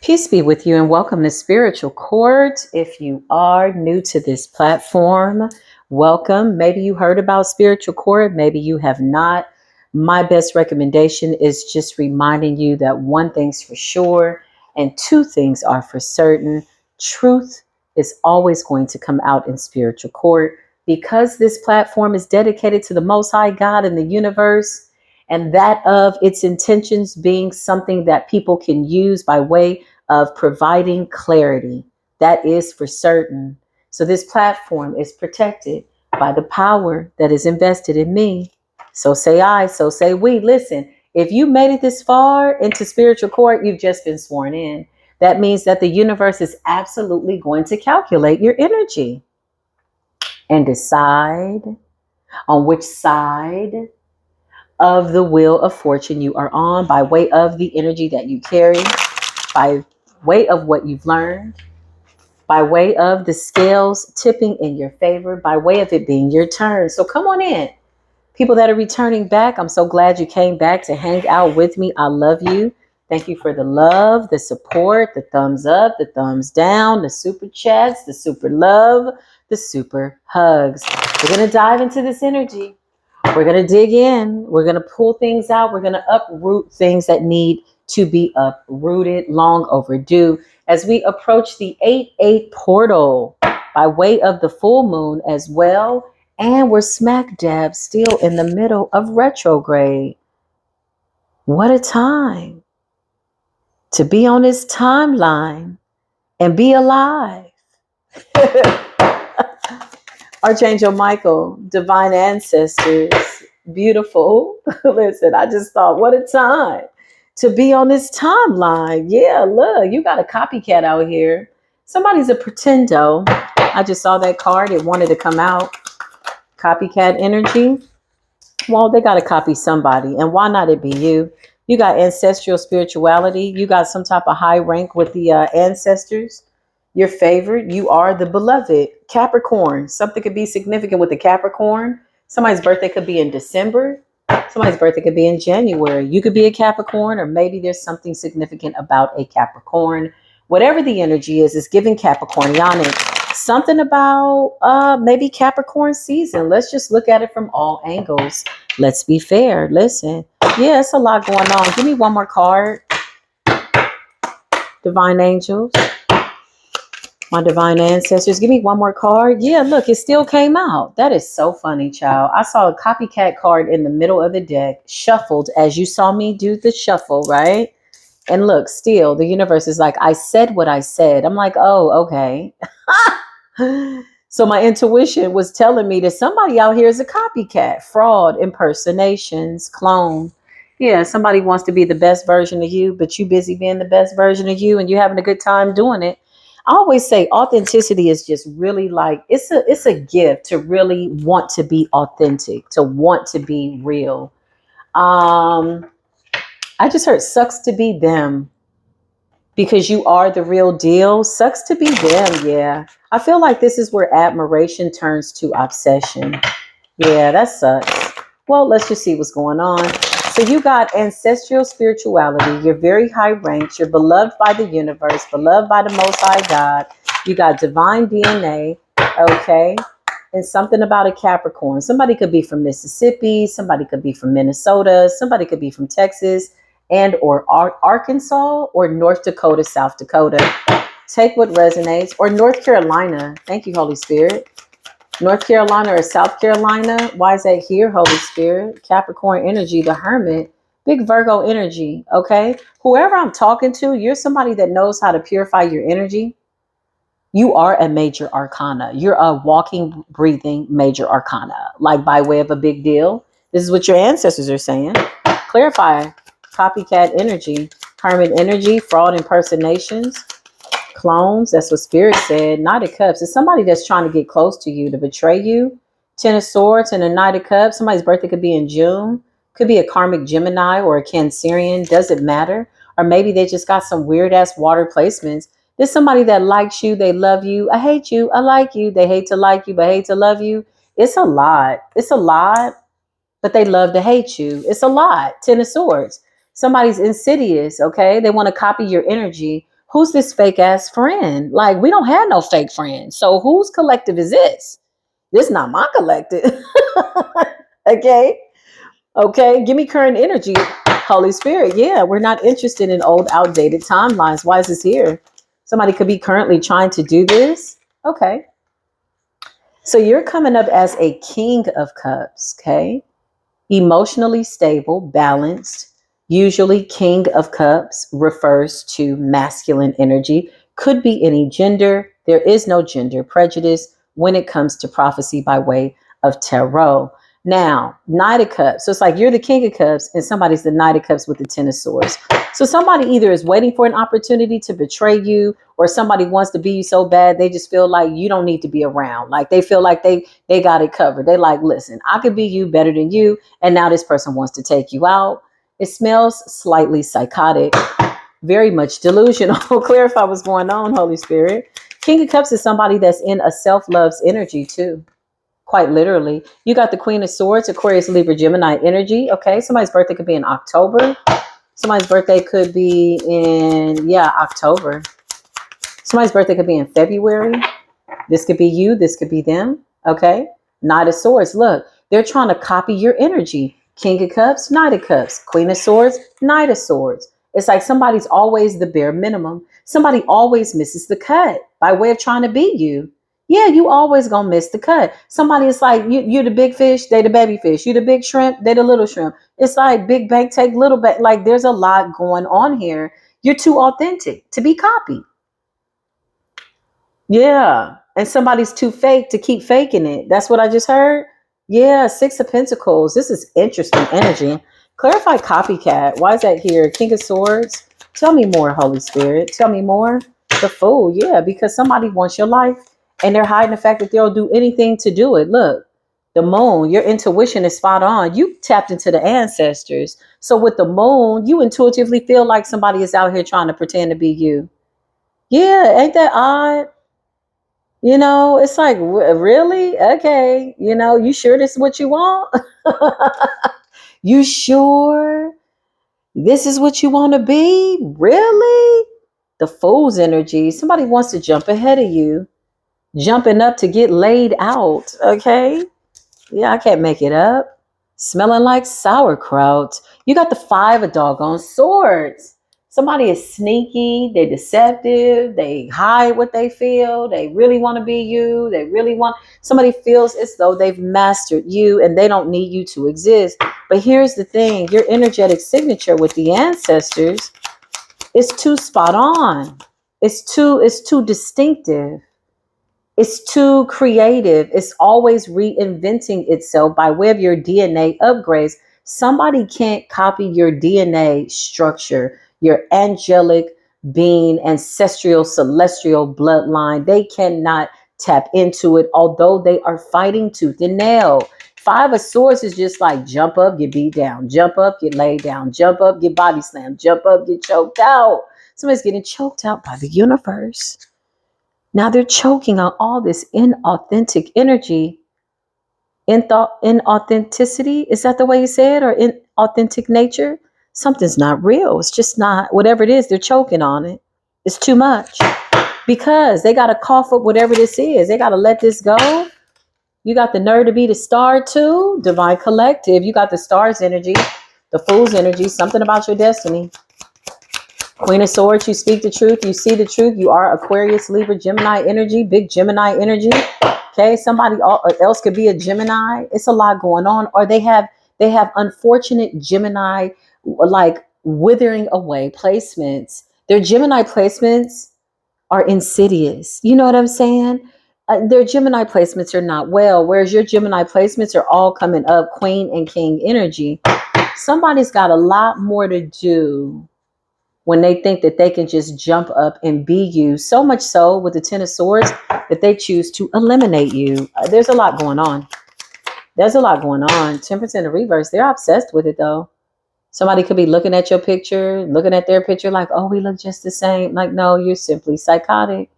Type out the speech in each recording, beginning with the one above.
Peace be with you and welcome to Spiritual Court. If you are new to this platform, welcome. Maybe you heard about Spiritual Court, maybe you have not. My best recommendation is just reminding you that one thing's for sure and two things are for certain. Truth is always going to come out in Spiritual Court because this platform is dedicated to the Most High God in the universe, and that of its intentions being something that people can use by way of providing clarity. That is for certain. So this platform is protected by the power that is invested in me. So say I, so say we. Listen, if you made it this far into spiritual court, you've just been sworn in. That means that the universe is absolutely going to calculate your energy and decide on which side of the wheel of fortune you are on by way of the energy that you carry, by way of what you've learned, by way of the scales tipping in your favor, by way of it being your turn. So come on in. People that are returning back, I'm so glad you came back to hang out with me. I love you. Thank you for the love, the support, the thumbs up, the thumbs down, the super chats, the super love, the super hugs. We're going to dive into this energy. We're going to dig in. We're going to pull things out. We're going to uproot things that need to be uprooted, long overdue, as we approach the 8-8 portal by way of the full moon as well. And we're smack dab still in the middle of retrograde. What a time to be on this timeline and be alive. Archangel Michael, divine ancestors, beautiful. Listen, I just thought, what a time to be on this timeline. Yeah, look, you got a copycat out here. Somebody's a pretendo. I just saw that card. It wanted to come out. Copycat energy. Well, they got to copy somebody. And why not it be you? You got ancestral spirituality. You got some type of high rank with the ancestors. Your favorite. You are the beloved. Capricorn. Something could be significant with the Capricorn. Somebody's birthday could be in December. Somebody's birthday could be in January. You could be a Capricorn, or maybe there's something significant about a Capricorn. Whatever the energy is giving Capricornianic. Something about maybe Capricorn season. Let's just look at it from all angles. Let's be fair. Listen. Yeah, it's a lot going on. Give me one more card. Divine angels. My divine ancestors. Give me one more card. Yeah, look, it still came out. That is so funny, child. I saw a copycat card in the middle of the deck, shuffled as you saw me do the shuffle, right? And look, still, the universe is like, I said what I said. I'm like, oh, okay. So my intuition was telling me that somebody out here is a copycat, fraud, impersonations, clone. Yeah, somebody wants to be the best version of you, but you busy being the best version of you and you're having a good time doing it. I always say authenticity is just really like, it's a gift to really want to be authentic, to want to be real. I just heard sucks to be them. Because you are the real deal. Sucks to be them. Yeah. I feel like this is where admiration turns to obsession. Yeah, that sucks. Well, let's just see what's going on. So you got ancestral spirituality. You're very high ranked. You're beloved by the universe, beloved by the Most High God. You got divine DNA. Okay. And something about a Capricorn. Somebody could be from Mississippi. Somebody could be from Minnesota. Somebody could be from Texas and or Arkansas or North Dakota, South Dakota. Take what resonates. Or North Carolina. Thank you, Holy Spirit. North Carolina or South Carolina. Why is that here, Holy Spirit? Capricorn energy, the hermit. Big Virgo energy, okay? Whoever I'm talking to, you're somebody that knows how to purify your energy. You are a major arcana. You're a walking, breathing major arcana. Like by way of a big deal. This is what your ancestors are saying. Clarify. Copycat energy, hermit energy, fraud impersonations, clones. That's what Spirit said. Knight of Cups. It's somebody that's trying to get close to you, to betray you. Ten of Swords and a Knight of Cups. Somebody's birthday could be in June. Could be a karmic Gemini or a Cancerian. Doesn't matter. Or maybe they just got some weird ass water placements. There's somebody that likes you. They love you. I hate you. I like you. They hate to like you, but hate to love you. It's a lot. It's a lot. But they love to hate you. It's a lot. Ten of Swords. Somebody's insidious, okay? They want to copy your energy. Who's this fake ass friend? Like, we don't have no fake friends. So whose collective is this? This is not my collective. Okay. Okay. Give me current energy. Holy Spirit. Yeah. We're not interested in old, outdated timelines. Why is this here? Somebody could be currently trying to do this. Okay. So you're coming up as a King of Cups. Okay. Emotionally stable, balanced. Usually, King of Cups refers to masculine energy, could be any gender. There is no gender prejudice when it comes to prophecy by way of tarot. Now, Knight of Cups. So it's like you're the King of Cups and somebody's the Knight of Cups with the Ten of Swords. So somebody either is waiting for an opportunity to betray you, or somebody wants to be you so bad they just feel like you don't need to be around. Like they feel like they got it covered. They like, listen, I could be you better than you, and now this person wants to take you out. It smells slightly psychotic, very much delusional. Clarify what's going on, Holy Spirit. King of Cups is somebody that's in a self-love's energy too. Quite literally. You got the Queen of Swords, Aquarius, Libra, Gemini energy. Okay. Somebody's birthday could be in October. Somebody's birthday could be in, October. Somebody's birthday could be in February. This could be you. This could be them. Okay. Knight of Swords. Look, they're trying to copy your energy. King of Cups, Knight of Cups. Queen of Swords, Knight of Swords. It's like somebody's always the bare minimum. Somebody always misses the cut by way of trying to be you. Yeah, you always gonna miss the cut. Somebody is like, you're the big fish, they the baby fish. You the big shrimp, they the little shrimp. It's like big bank take little bank. Like there's a lot going on here. You're too authentic to be copied. Yeah. And somebody's too fake to keep faking it. That's what I just heard. Yeah, Six of Pentacles. This is interesting energy. Clarify copycat. Why is that here? King of Swords. Tell me more, Holy Spirit. Tell me more. The Fool. Yeah, because somebody wants your life and they're hiding the fact that they'll do anything to do it. Look, the Moon, your intuition is spot on. You tapped into the ancestors. So with the Moon, you intuitively feel like somebody is out here trying to pretend to be you. Yeah, ain't that odd? It's like, really? Okay. You sure this is what you want? You sure this is what you want to be? Really? The Fool's energy. Somebody wants to jump ahead of you, jumping up to get laid out. Okay. Yeah, I can't make it up. Smelling like sauerkraut. You got the Five of doggone swords. Somebody is sneaky, they're deceptive, they hide what they feel, they really want to be you, somebody feels as though they've mastered you and they don't need you to exist. But here's the thing, your energetic signature with the ancestors is too spot on. It's too distinctive. It's too creative. It's always reinventing itself by way of your DNA upgrades. Somebody can't copy your DNA structure, your angelic being, ancestral, celestial bloodline. They cannot tap into it, although they are fighting tooth and nail. Five of Swords is just like jump up, get beat down, jump up, get laid down, jump up, get body slammed, jump up, get choked out. Somebody's getting choked out by the universe. Now they're choking on all this inauthentic energy. Inauthenticity, is that the way you say it? Or inauthentic nature? Something's not real. It's just not, whatever it is, they're choking on it. It's too much. Because they got to cough up whatever this is. They got to let this go. You got the nerve to be the star too. Divine Collective. You got the star's energy, the Fool's energy, something about your destiny. Queen of Swords, you speak the truth, you see the truth, you are Aquarius, Libra, Gemini energy, big Gemini energy. Okay, somebody else could be a Gemini. It's a lot going on. Or they have unfortunate Gemini, like withering away placements. Their Gemini placements are insidious. You know what I'm saying? Their Gemini placements are not well, whereas your Gemini placements are all coming up, Queen and King energy. Somebody's got a lot more to do when they think that they can just jump up and be you. So much so with the Ten of Swords that they choose to eliminate you. There's a lot going on. There's a lot going on. Temperance in the reverse. They're obsessed with it though. Somebody could be looking at your picture, looking at their picture like, oh, we look just the same. Like, no, you're simply psychotic.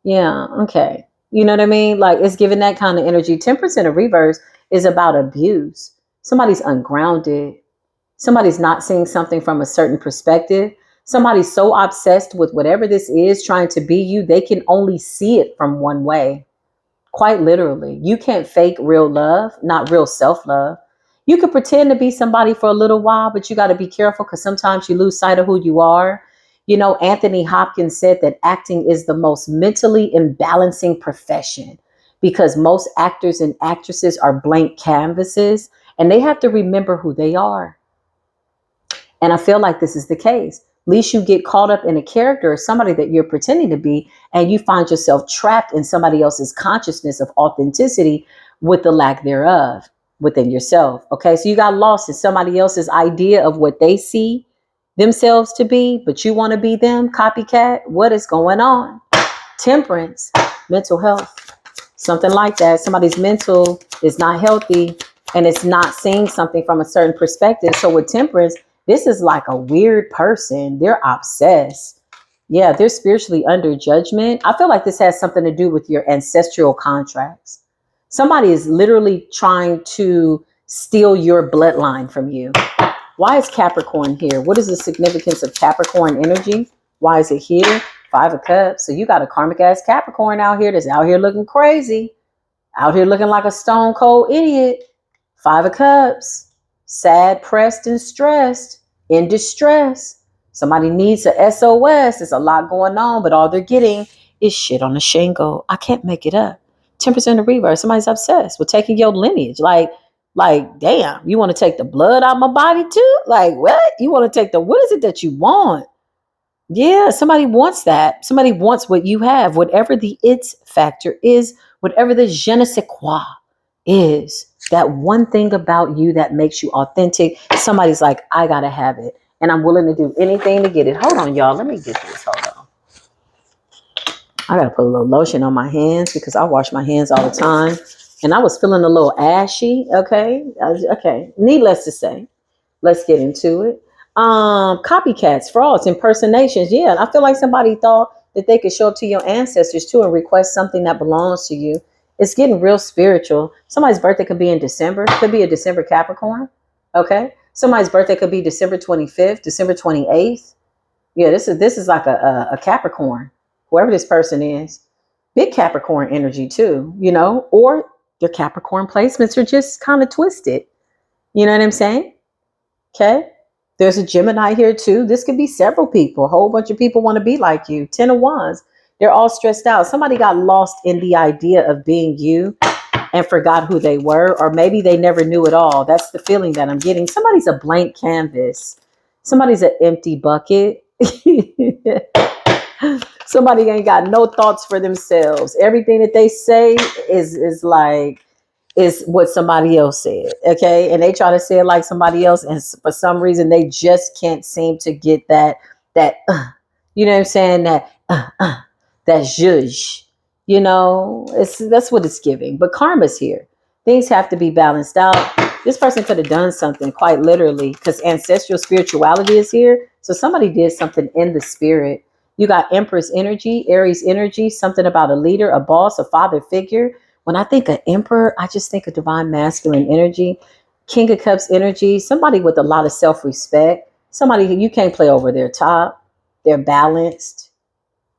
Yeah, okay. You know what I mean? Like it's giving that kind of energy. Temperance in the reverse is about abuse. Somebody's ungrounded. Somebody's not seeing something from a certain perspective. Somebody's so obsessed with whatever this is trying to be you, they can only see it from one way. Quite literally. You can't fake real love, not real self-love. You could pretend to be somebody for a little while, but you got to be careful because sometimes you lose sight of who you are. You know, Anthony Hopkins said that acting is the most mentally imbalancing profession because most actors and actresses are blank canvases and they have to remember who they are. And I feel like this is the case. At least you get caught up in a character or somebody that you're pretending to be, and you find yourself trapped in somebody else's consciousness of authenticity with the lack thereof within yourself. Okay, so you got lost in somebody else's idea of what they see themselves to be, but you want to be them, copycat. What is going on? Temperance, mental health, something like that. Somebody's mental is not healthy and it's not seeing something from a certain perspective. So with temperance, this is like a weird person. They're obsessed. Yeah, they're spiritually under judgment. I feel like this has something to do with your ancestral contracts. Somebody is literally trying to steal your bloodline from you. Why is Capricorn here? What is the significance of Capricorn energy? Why is it here? 5 of Cups. So you got a karmic ass Capricorn out here that's out here looking crazy, out here looking like a stone cold idiot. 5 of Cups. Sad, pressed, and stressed, in distress. Somebody needs a SOS. There's a lot going on, but all they're getting is shit on the shingle. I can't make it up. 10% in the reverse. Somebody's obsessed with taking your lineage. Like, damn, you want to take the blood out of my body too? Like, what? You want to take what is it that you want? Yeah, somebody wants that. Somebody wants what you have, whatever the it's factor is, whatever the je ne sais quoi is, that one thing about you that makes you authentic. Somebody's like, I gotta have it, and I'm willing to do anything to get it. Hold on, y'all. Let me get this. Hold on. I gotta put a little lotion on my hands because I wash my hands all the time, and I was feeling a little ashy. Okay. Needless to say, let's get into it. Copycats, frauds, impersonations. Yeah, I feel like somebody thought that they could show up to your ancestors too and request something that belongs to you. It's getting real spiritual. Somebody's birthday could be in December. Could be a December Capricorn. Okay. Somebody's birthday could be December 25th, December 28th. Yeah, this is like a Capricorn, whoever this person is. Big Capricorn energy too, or their Capricorn placements are just kind of twisted. You know what I'm saying? Okay. There's a Gemini here too. This could be several people. A whole bunch of people want to be like you. 10 of Wands. They're all stressed out. Somebody got lost in the idea of being you and forgot who they were, or maybe they never knew at all. That's the feeling that I'm getting. Somebody's a blank canvas. Somebody's an empty bucket. Somebody ain't got no thoughts for themselves. Everything that they say is what somebody else said. Okay. And they try to say it like somebody else. And for some reason, they just can't seem to get you know what I'm saying? That zhuzh, that's what it's giving. But karma's here. Things have to be balanced out. This person could have done something quite literally because ancestral spirituality is here. So somebody did something in the spirit. You got Empress energy, Aries energy, something about a leader, a boss, a father figure. When I think of Emperor, I just think of divine masculine energy, King of Cups energy, somebody with a lot of self-respect, somebody who you can't play over their top. They're balanced,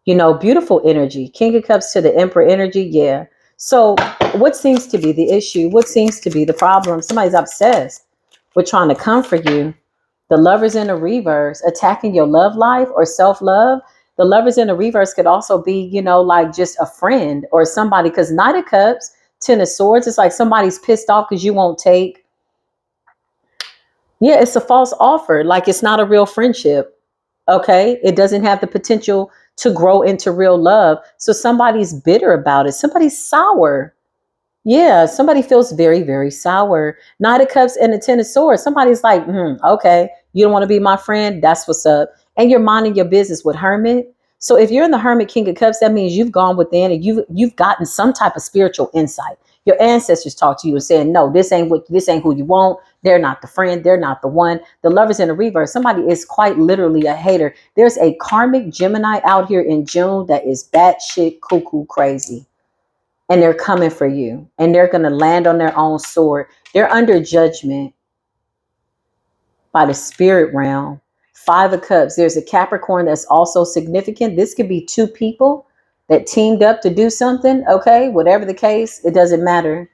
beautiful energy. King of Cups to the Emperor energy. Yeah. So what seems to be the issue? What seems to be the problem? Somebody's obsessed with trying to comfort you. The Lovers in the reverse, attacking your love life or self-love. The Lovers in the reverse could also be, like just a friend or somebody, because Knight of Cups, 10 of Swords, it's like somebody's pissed off because you won't take. Yeah, it's a false offer. Like it's not a real friendship. Okay. It doesn't have the potential to grow into real love. So somebody's bitter about it. Somebody's sour. Yeah, somebody feels very, very sour. Knight of Cups and the 10 of Swords. Somebody's like, okay, you don't want to be my friend. That's what's up. And you're minding your business with Hermit. So if you're in the Hermit, King of Cups, that means you've gone within and you've gotten some type of spiritual insight. Your ancestors talk to you and saying, no, this ain't who you want. They're not the friend. They're not the one. The Lovers in the reverse. Somebody is quite literally a hater. There's a karmic Gemini out here in June that is batshit cuckoo crazy. And they're coming for you. And they're going to land on their own sword. They're under judgment by the spirit realm. Five of Cups. There's a Capricorn that's also significant. This could be two people that teamed up to do something. Okay, whatever the case, it doesn't matter.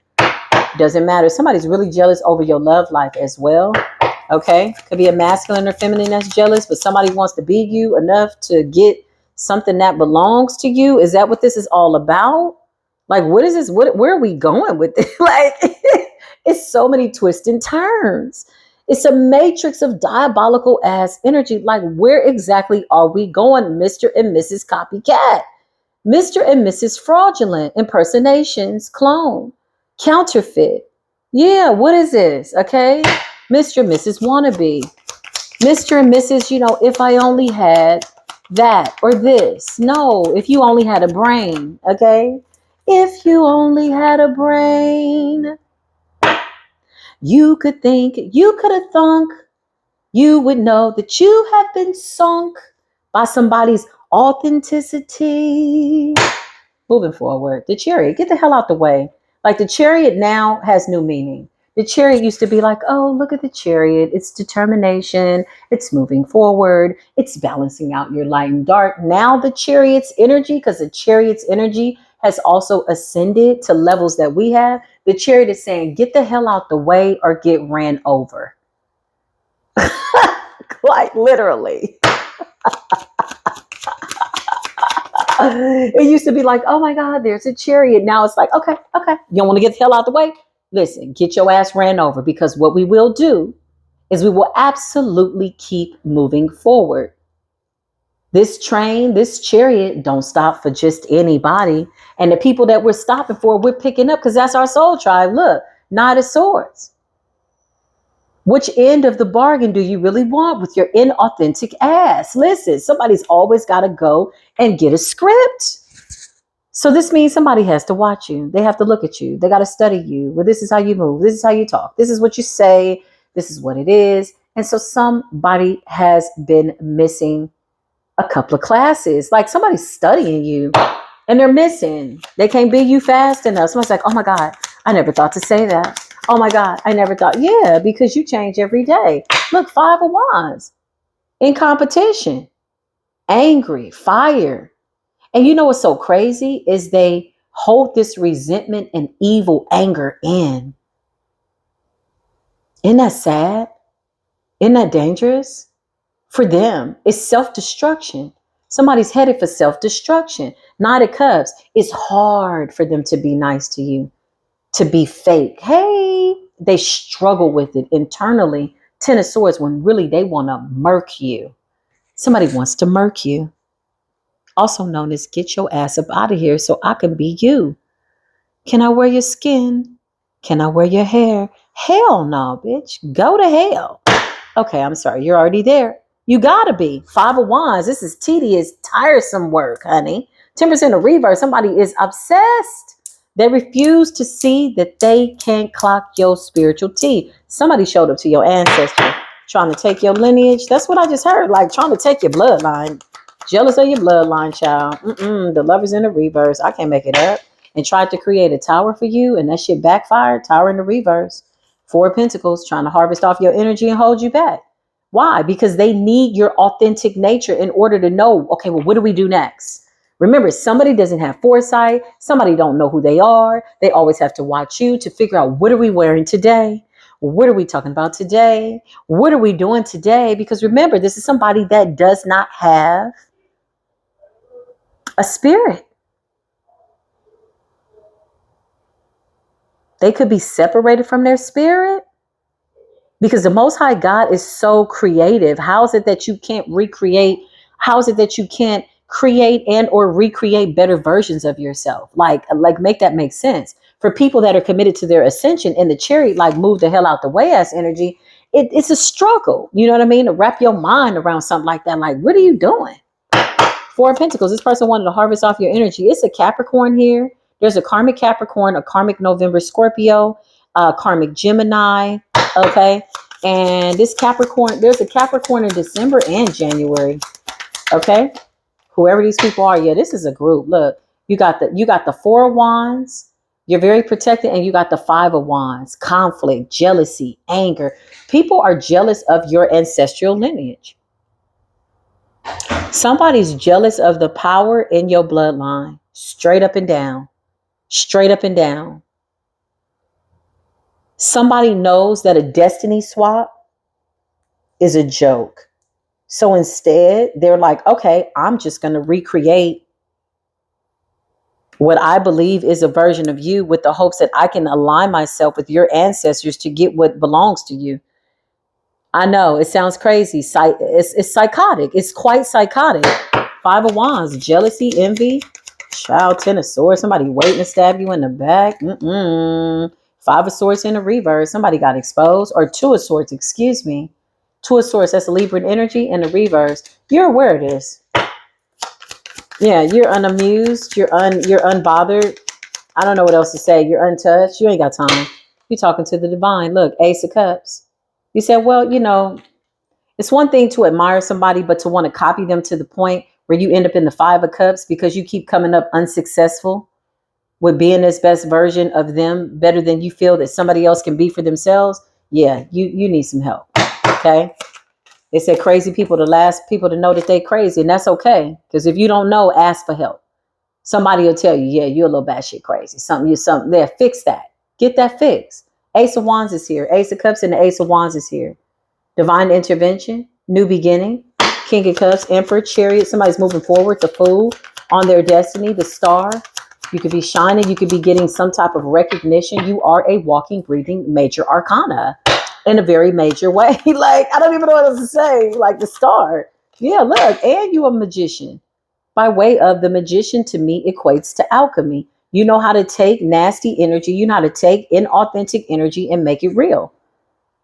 Doesn't matter. Somebody's really jealous over your love life as well. Okay. Could be a masculine or feminine that's jealous, but somebody wants to be you enough to get something that belongs to you. Is that what this is all about? Like, what is this? Where are we going with this? Like, it's so many twists and turns. It's a matrix of diabolical ass energy. Like, where exactly are we going, Mr. and Mrs. Copycat? Mr. and Mrs. Fraudulent, impersonations, clone, counterfeit. Yeah, what is this? Okay. Mr. and Mrs. Wannabe. Mr. and Mrs., if I only had that or this. No, if you only had a brain. Okay. If you only had a brain, you could think, you could have thunk, you would know that you have been sunk by somebody's authenticity. Moving forward, the Chariot, get the hell out the way. Like, the Chariot now has new meaning. The Chariot used to be like, oh, look at the Chariot. It's determination. It's moving forward. It's balancing out your light and dark. Now the Chariot's energy, because the Chariot's energy has also ascended to levels that we have. The Chariot is saying, get the hell out the way or get ran over. Like, literally. It used to be like, oh my God, there's a Chariot. Now it's like, okay. You don't want to get the hell out the way? Listen, get your ass ran over, because what we will do is we will absolutely keep moving forward. This train, this Chariot don't stop for just anybody. And the people that we're stopping for, we're picking up, because that's our soul tribe. Look, Knight of Swords. Which end of the bargain do you really want with your inauthentic ass? Listen, somebody's always got to go and get a script. So this means somebody has to watch you. They have to look at you. They got to study you. Well, this is how you move. This is how you talk. This is what you say. This is what it is. And so somebody has been missing a couple of classes. Like, somebody's studying you and they're missing. They can't be you fast enough. Somebody's like, oh my God, I never thought to say that. Oh my God, I never thought. Yeah, because you change every day. Look, 5 of Wands in competition, angry, fire. And you know what's so crazy is they hold this resentment and evil anger in. Isn't that sad? Isn't that dangerous? For them, it's self-destruction. Somebody's headed for self-destruction. Knight of Cups. It's hard for them to be nice to you, to be fake. Hey, they struggle with it internally. 10 of Swords, when really they want to murk you. Somebody wants to murk you. Also known as get your ass up out of here so I can be you. Can I wear your skin? Can I wear your hair? Hell no, bitch. Go to hell. Okay, I'm sorry. You're already there. You gotta be. 5 of Wands. This is tedious, tiresome work, honey. 10% of reverse. Somebody is obsessed. They refuse to see that they can't clock your spiritual T. Somebody showed up to your ancestor trying to take your lineage. That's what I just heard. Like, trying to take your bloodline. Jealous of your bloodline, child. The Lover's in the reverse. I can't make it up. And tried to create a tower for you, and that shit backfired. Tower in the reverse. 4 of Pentacles, trying to harvest off your energy and hold you back. Why? Because they need your authentic nature in order to know, okay, well, what do we do next? Remember, somebody doesn't have foresight. Somebody don't know who they are. They always have to watch you to figure out, what are we wearing today? What are we talking about today? What are we doing today? Because remember, this is somebody that does not have a spirit. They could be separated from their spirit. Because the Most High God is so creative. How is it that you can't recreate? How is it that you can't create and or recreate better versions of yourself? Like make that make sense. For people that are committed to their ascension, in the Chariot, like move the hell out the way ass energy, it's a struggle. You know what I mean? To wrap your mind around something like that. Like, what are you doing? 4 of Pentacles. This person wanted to harvest off your energy. It's a Capricorn here. There's a karmic Capricorn, a karmic November Scorpio, karmic Gemini. Okay. And this Capricorn, there's a Capricorn in December and January. Okay. Whoever these people are. Yeah, this is a group. Look, you got the 4 of Wands. You're very protected. And you got the 5 of Wands. Conflict, jealousy, anger. People are jealous of your ancestral lineage. Somebody's jealous of the power in your bloodline. Straight up and down. Straight up and down. Somebody knows that a destiny swap is a joke. So instead, they're like, okay, I'm just going to recreate what I believe is a version of you with the hopes that I can align myself with your ancestors to get what belongs to you. I know it sounds crazy. It's psychotic. It's quite psychotic. Five of Wands, jealousy, envy, child, Ten of Swords, somebody waiting to stab you in the back. Five of Swords in the reverse, somebody got exposed. Or Two of Swords, excuse me. Two of Swords, that's Libran energy in the reverse. You're aware of this. Yeah, you're unamused. You're unbothered. I don't know what else to say. You're untouched. You ain't got time. You're talking to the divine. Look, Ace of Cups. You said, well, it's one thing to admire somebody, but to want to copy them to the point where you end up in the Five of Cups because you keep coming up unsuccessful with being this best version of them, better than you feel that somebody else can be for themselves. Yeah, you need some help. Okay. They said crazy people, the last people to know that they crazy. And that's okay. Because if you don't know, ask for help. Somebody will tell you, yeah, you're a little batshit crazy. Something there. Fix that. Get that fixed. Ace of Wands is here. Ace of Cups and the Ace of Wands is here. Divine intervention, new beginning, King of Cups, Emperor, Chariot. Somebody's moving forward, the Fool, on their destiny, the Star. You could be shining. You could be getting some type of recognition. You are a walking, breathing major arcana in a very major way. Like, I don't even know what else to say. Like the Star. Yeah, look. And you a magician. By way of the magician, to me, equates to alchemy. You know how to take nasty energy. You know how to take inauthentic energy and make it real.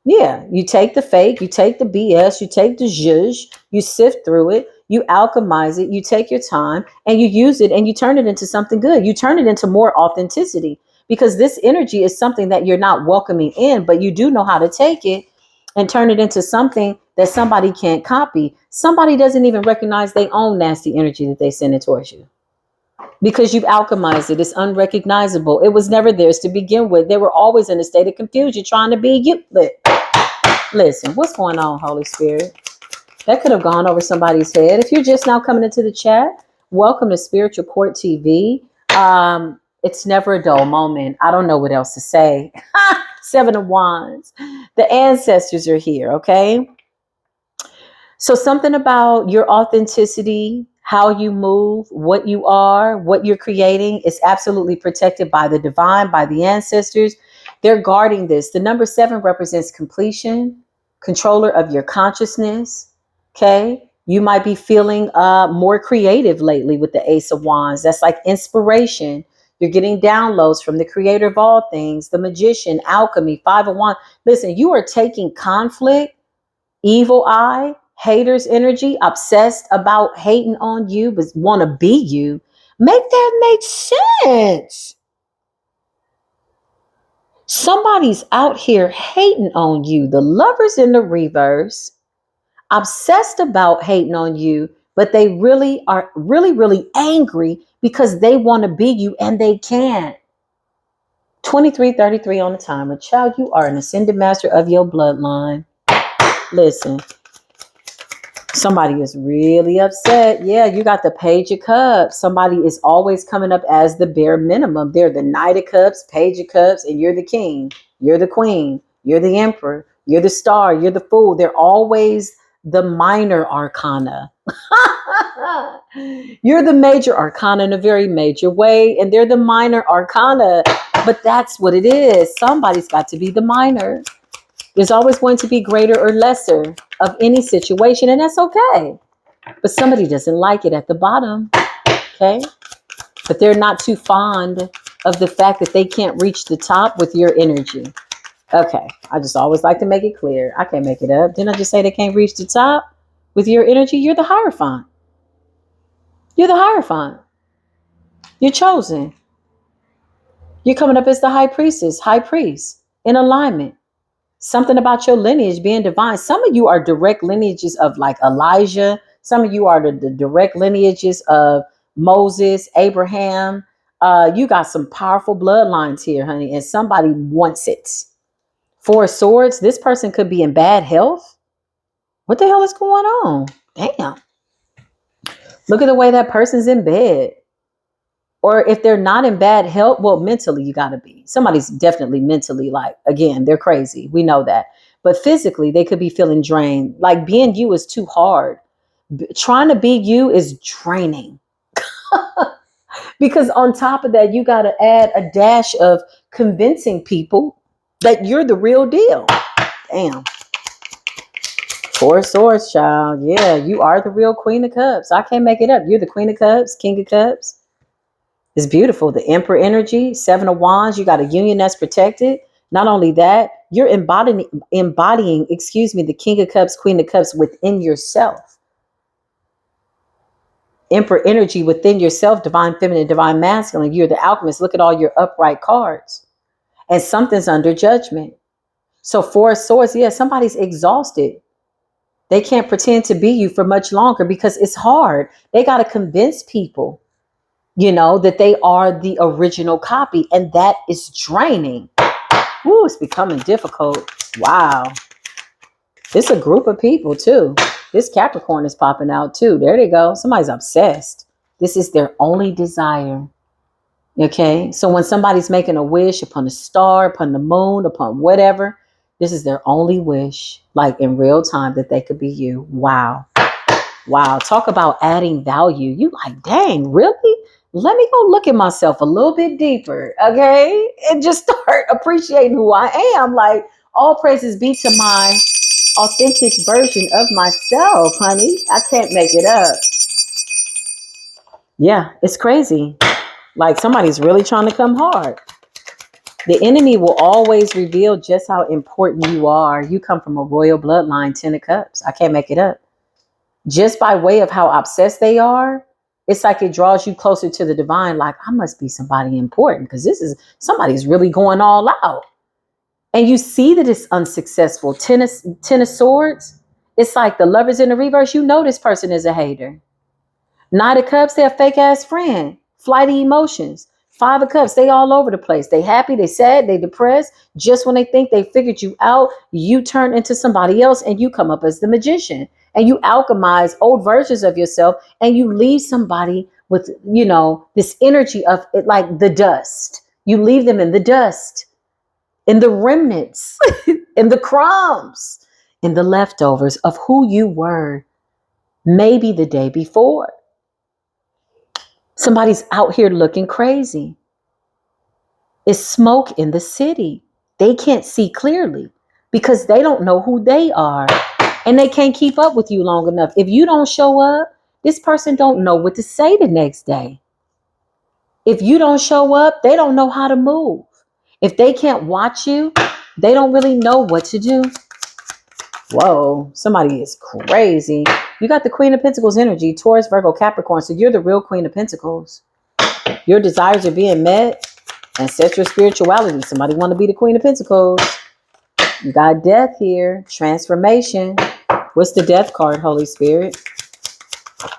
Yeah, you take the fake, you take the BS, you take the zhuzh, you sift through it, you alchemize it, you take your time and you use it and you turn it into something good. You turn it into more authenticity because this energy is something that you're not welcoming in, but you do know how to take it and turn it into something that somebody can't copy. Somebody doesn't even recognize they own nasty energy that they send it towards you because you've alchemized it. It's unrecognizable. It was never theirs to begin with. They were always in a state of confusion trying to be you. Listen, what's going on, Holy Spirit? That could have gone over somebody's head. If you're just now coming into the chat, welcome to Spiritual Court TV. It's never a dull moment. I don't know what else to say. Seven of Wands. The ancestors are here, okay? So something about your authenticity, how you move, what you are, what you're creating is absolutely protected by the divine, by the ancestors. They're guarding this. The number 7 represents completion, controller of your consciousness. Okay. You might be feeling more creative lately with the Ace of Wands. That's like inspiration. You're getting downloads from the creator of all things, the magician, alchemy, Five of Wands. Listen, you are taking conflict, evil eye, haters energy, obsessed about hating on you, but want to be you. Make that make sense. Somebody's out here hating on you. The Lovers in the reverse, obsessed about hating on you, but they really are really angry because they want to be you and they can't. 2333 on the timer. Child, you are an ascended master of your bloodline. Listen. Somebody is really upset. Yeah, you got the Page of Cups. Somebody is always coming up as the bare minimum. They're the Knight of Cups, Page of Cups, and you're the king. You're the queen. You're the emperor. You're the star. You're the fool. They're always the minor arcana. You're the major arcana in a very major way, and they're the minor arcana. But that's what it is. Somebody's got to be the minor. There's always going to be greater or lesser of any situation, and that's okay. But somebody doesn't like it at the bottom, okay? But they're not too fond of the fact that they can't reach the top with your energy. Okay, I just always like to make it clear. I can't make it up. Didn't I just say they can't reach the top with your energy? You're the Hierophant. You're the Hierophant. You're chosen. You're coming up as the High Priestess, High Priest, in alignment. Something about your lineage being divine. Some of you are direct lineages of like Elijah. Some of you are the direct lineages of Moses, Abraham. You got some powerful bloodlines here, honey, and somebody wants it. Four of Swords. This person could be in bad health. What the hell is going on? Damn. Look at the way that person's in bed. Or if they're not in bad health, well, mentally, you got to be. Somebody's definitely mentally, like, again, they're crazy. We know that. But physically, they could be feeling drained. Like being you is too hard. Trying to be you is draining. Because on top of that, you got to add a dash of convincing people that you're the real deal. Damn. Four of Swords, child. Yeah, you are the real Queen of Cups. I can't make it up. You're the Queen of Cups, King of Cups. It's beautiful. The Emperor energy, Seven of Wands. You got a union that's protected. Not only that, you're embodying, the King of Cups, Queen of Cups within yourself. Emperor energy within yourself, divine feminine, divine masculine. You're the alchemist. Look at all your upright cards. And something's under judgment. So Four of Swords, yeah, somebody's exhausted. They can't pretend to be you for much longer because it's hard. They got to convince people, that they are the original copy. And that is draining. Ooh, it's becoming difficult. Wow. It's a group of people too. This Capricorn is popping out too. There they go. Somebody's obsessed. This is their only desire. Okay. So when somebody's making a wish upon a star, upon the moon, upon whatever, this is their only wish, like in real time, that they could be you. Wow. Wow. Talk about adding value. You like, dang, really? Let me go look at myself a little bit deeper. Okay. And just start appreciating who I am. Like, all praises be to my authentic version of myself, honey. I can't make it up. Yeah, it's crazy. Like somebody's really trying to come hard. The enemy will always reveal just how important you are. You come from a royal bloodline, 10 of Cups. I can't make it up. Just by way of how obsessed they are, it's like it draws you closer to the divine. Like, I must be somebody important because somebody's really going all out. And you see that it's unsuccessful. Ten of Swords. It's like the Lovers in the reverse. You know this person is a hater. Knight of Cups, they're a fake ass friend. Flighty emotions. Five of Cups, they all over the place. They happy, they sad, they depressed. Just when they think they figured you out, you turn into somebody else and you come up as the magician. And you alchemize old versions of yourself and you leave somebody with, this energy of it, like the dust. You leave them in the dust, in the remnants, in the crumbs, in the leftovers of who you were maybe the day before. Somebody's out here looking crazy. It's smoke in the city. They can't see clearly because they don't know who they are and they can't keep up with you long enough. If you don't show up, this person don't know what to say the next day. If you don't show up, they don't know how to move. If they can't watch you, they don't really know what to do. Whoa, somebody is crazy. You got the Queen of Pentacles energy, Taurus, Virgo, Capricorn. So you're the real Queen of Pentacles. Your desires are being met. Ancestral spirituality. Somebody want to be the Queen of Pentacles. You got death here. Transformation. What's the death card, Holy Spirit?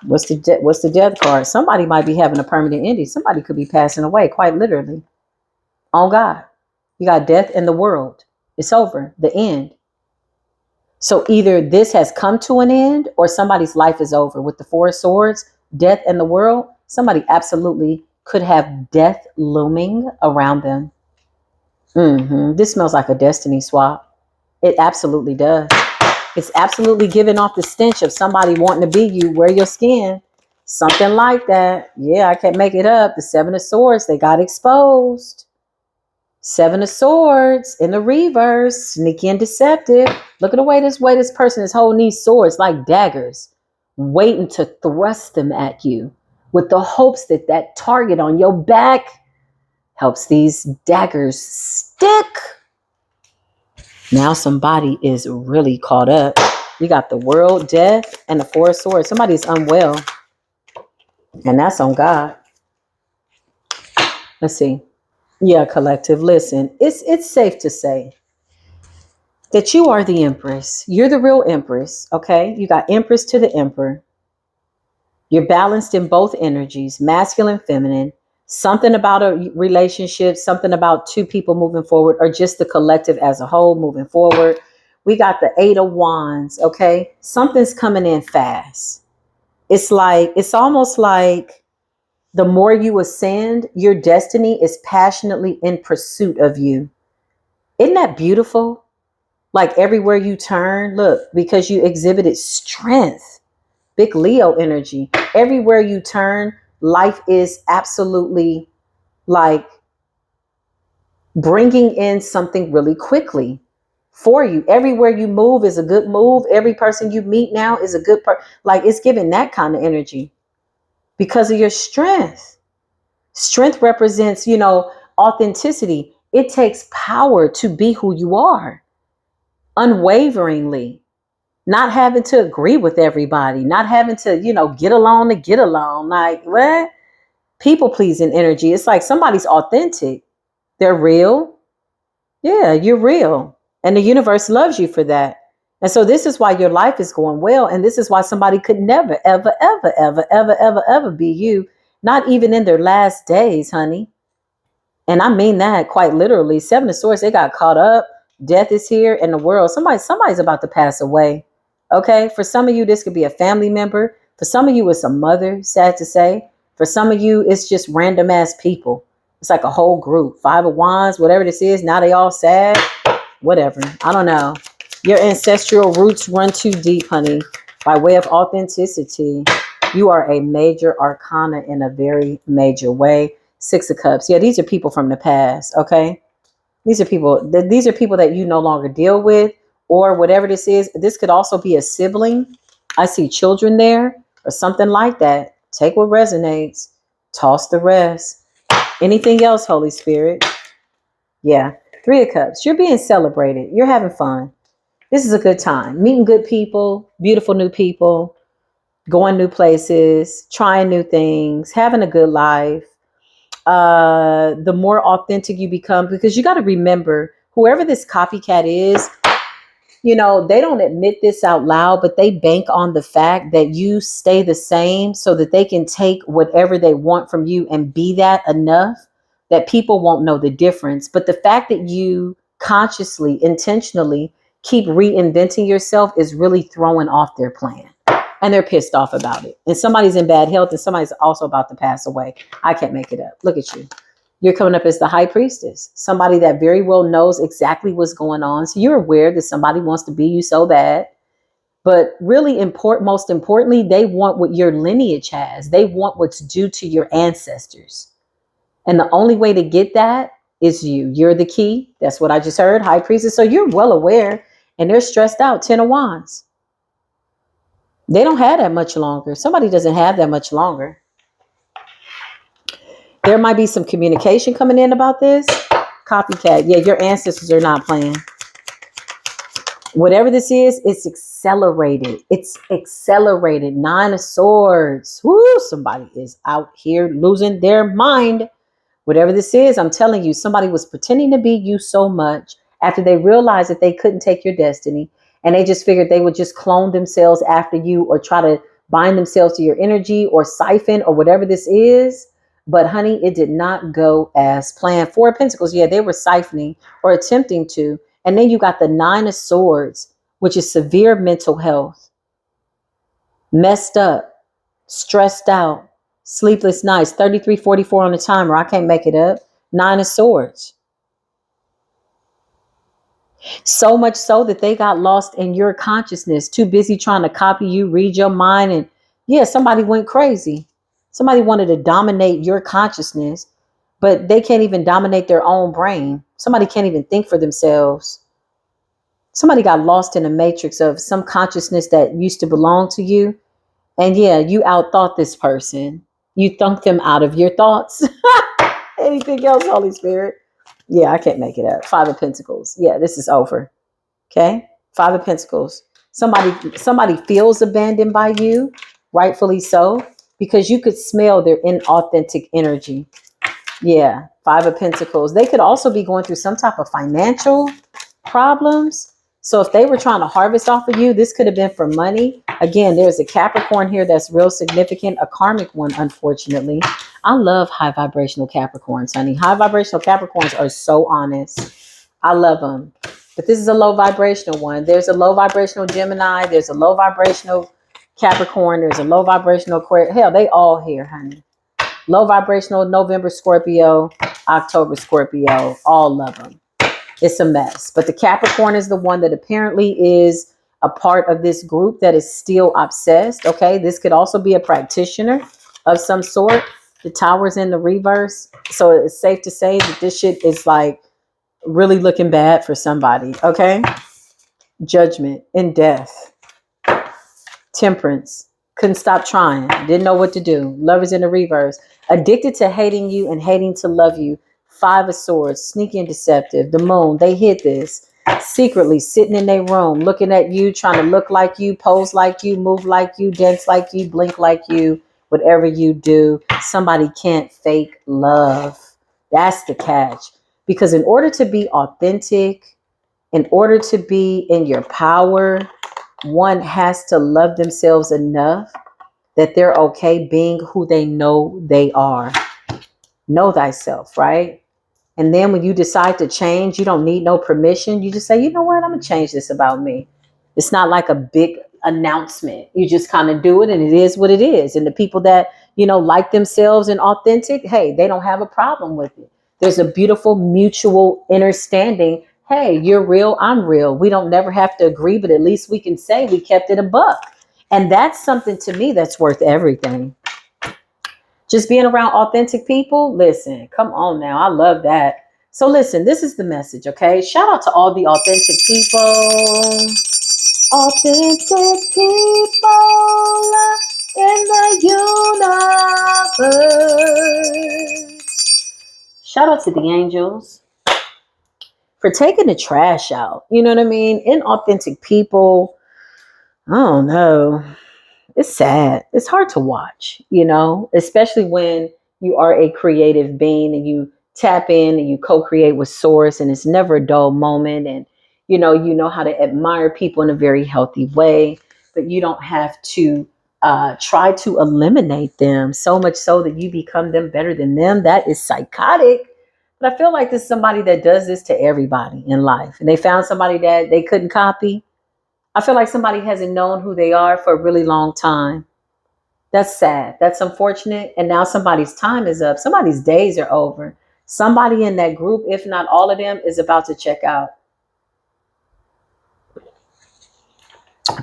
What's the death card? Somebody might be having a permanent ending. Somebody could be passing away, quite literally. On God. You got death in the world. It's over. The end. So either this has come to an end or somebody's life is over. With the Four of Swords, death in the world, somebody absolutely could have death looming around them. This smells like a destiny swap. It absolutely does. It's absolutely giving off the stench of somebody wanting to be you, wear your skin. Something like that. Yeah, I can't make it up. The Seven of Swords, they got exposed. Seven of Swords in the reverse, sneaky and deceptive. Look at the way this person is holding these swords like daggers, waiting to thrust them at you with the hopes that that target on your back helps these daggers stick. Now somebody is really caught up. You got the World, death, and the Four of Swords. Somebody's unwell, and that's on God. Let's see. Yeah, collective. Listen, it's safe to say that you are the Empress. You're the real Empress, okay? You got Empress to the Emperor. You're balanced in both energies, masculine, feminine. Something about a relationship, something about two people moving forward, or just the collective as a whole moving forward. We got the Eight of Wands, okay? Something's coming in fast. it's almost like the more you ascend, your destiny is passionately in pursuit of you. Isn't that beautiful? Like everywhere you turn, look, because you exhibited strength, big Leo energy. Everywhere you turn, life is absolutely like bringing in something really quickly for you. Everywhere you move is a good move. Every person you meet now is a good person. Like it's giving that kind of energy because of your strength. Strength represents, authenticity. It takes power to be who you are unwaveringly, not having to agree with everybody, not having to, get along to get along. Like, what? People pleasing energy. It's like somebody's authentic. They're real. Yeah, you're real. And the universe loves you for that. And so this is why your life is going well. And this is why somebody could never, ever, ever, ever, ever, ever, ever be you. Not even in their last days, honey. And I mean that quite literally. Seven of Swords, they got caught up. Death is here in the world. Somebody's about to pass away. Okay. For some of you, this could be a family member. For some of you, it's a mother, sad to say. For some of you, it's just random ass people. It's like a whole group. Five of Wands, whatever this is. Now they all sad. Whatever. I don't know. Your ancestral roots run too deep, honey. By way of authenticity, you are a major arcana in a very major way. Six of Cups. Yeah, these are people from the past. Okay. These are people that you no longer deal with or whatever this is. This could also be a sibling. I see children there or something like that. Take what resonates. Toss the rest. Anything else, Holy Spirit? Yeah. Three of Cups. You're being celebrated. You're having fun. This is a good time. Meeting good people, beautiful new people, going new places, trying new things, having a good life. The more authentic you become, because you got to remember, whoever this copycat is, they don't admit this out loud, but they bank on the fact that you stay the same so that they can take whatever they want from you and be that enough that people won't know the difference. But the fact that you consciously, intentionally keep reinventing yourself is really throwing off their plan. And they're pissed off about it. And somebody's in bad health and somebody's also about to pass away. I can't make it up. Look at you. You're coming up as the high priestess, somebody that very well knows exactly what's going on. So you're aware that somebody wants to be you so bad. But really most importantly, they want what your lineage has. They want what's due to your ancestors. And the only way to get that is you. You're the key. That's what I just heard, high priestess. So you're well aware and they're stressed out. 10 of Wands. They don't have that much longer. Somebody doesn't have that much longer. There might be some communication coming in about this. Copycat. Yeah, your ancestors are not playing. Whatever this is, it's accelerated. It's accelerated. 9 of Swords. Woo, somebody is out here losing their mind. Whatever this is, I'm telling you, somebody was pretending to be you so much after they realized that they couldn't take your destiny. And they just figured they would just clone themselves after you or try to bind themselves to your energy or siphon or whatever this is. But honey, it did not go as planned. 4 of Pentacles. Yeah, they were siphoning or attempting to. And then you got the 9 of Swords, which is severe mental health. Messed up, stressed out, sleepless nights. 33:44 on the timer. I can't make it up. 9 of Swords. So much so that they got lost in your consciousness, too busy trying to copy you, read your mind. And yeah, somebody went crazy. Somebody wanted to dominate your consciousness, but they can't even dominate their own brain. Somebody can't even think for themselves. Somebody got lost in a matrix of some consciousness that used to belong to you. And yeah, you outthought this person. You thunked them out of your thoughts. Anything else, Holy Spirit? Yeah, I can't make it up. 5 of Pentacles. Yeah, this is over. Okay. 5 of Pentacles. Somebody feels abandoned by you, rightfully so, because you could smell their inauthentic energy. Yeah. 5 of Pentacles. They could also be going through some type of financial problems. So if they were trying to harvest off of you, this could have been for money. Again, there's a Capricorn here that's real significant, a karmic one, unfortunately. I love high vibrational Capricorns, honey. High vibrational Capricorns are so honest. I love them. But this is a low vibrational one. There's a low vibrational Gemini. There's a low vibrational Capricorn, there's a low vibrational Aquarius. Hell, they all here, honey. Low vibrational November Scorpio, October Scorpio, all of them. It's a mess. But the Capricorn is the one that apparently is a part of this group that is still obsessed. Okay, this could also be a practitioner of some sort. The Tower's in the reverse. So it's safe to say that this shit is like really looking bad for somebody. Okay, Judgment and death. Temperance. Couldn't stop trying. Didn't know what to do. Lovers in the reverse. Addicted to hating you and hating to love you. Five of Swords. Sneaky and deceptive. The Moon. They hid this. Secretly sitting in their room. Looking at you. Trying to look like you. Pose like you. Move like you. Dance like you. Blink like you. Whatever you do. Somebody can't fake love. That's the catch. Because in order to be authentic, in order to be in your power, one has to love themselves enough that they're okay being who they know they are. Know thyself, right? And then when you decide to change, you don't need no permission. You just say, you know what? I'm going to change this about me. It's not like a big announcement. You just kind of do it and it is what it is. And the people that, like themselves and authentic, hey, they don't have a problem with it. There's a beautiful mutual understanding. Hey, you're real. I'm real. We don't never have to agree, but at least we can say we kept it a buck. And that's something to me that's worth everything. Just being around authentic people. Listen, come on now. I love that. So listen, this is the message, okay? Shout out to all the authentic people. Authentic people in the universe. Shout out to the angels for taking the trash out. You know what I mean? Inauthentic people, I don't know. It's sad. It's hard to watch, especially when you are a creative being and you tap in and you co-create with source and it's never a dull moment. And, you know how to admire people in a very healthy way, but you don't have to try to eliminate them so much so that you become them better than them. That is psychotic. But I feel like there's somebody that does this to everybody in life and they found somebody that they couldn't copy. I feel like somebody hasn't known who they are for a really long time. That's sad. That's unfortunate. And now somebody's time is up. Somebody's days are over. Somebody in that group, if not all of them, is about to check out.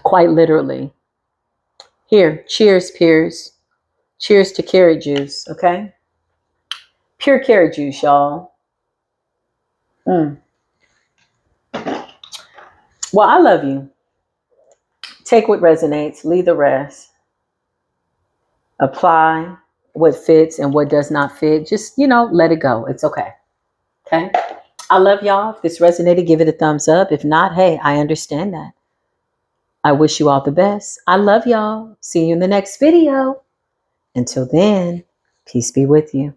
Quite literally. Here, cheers, peers. Cheers to carrot juice, okay? Pure carrot juice, y'all. Well, I love you. Take what resonates, leave the rest. Apply what fits and what does not fit. Just, let it go. It's okay. Okay? I love y'all. If this resonated, give it a thumbs up. If not, hey, I understand that. I wish you all the best. I love y'all. See you in the next video. Until then, peace be with you.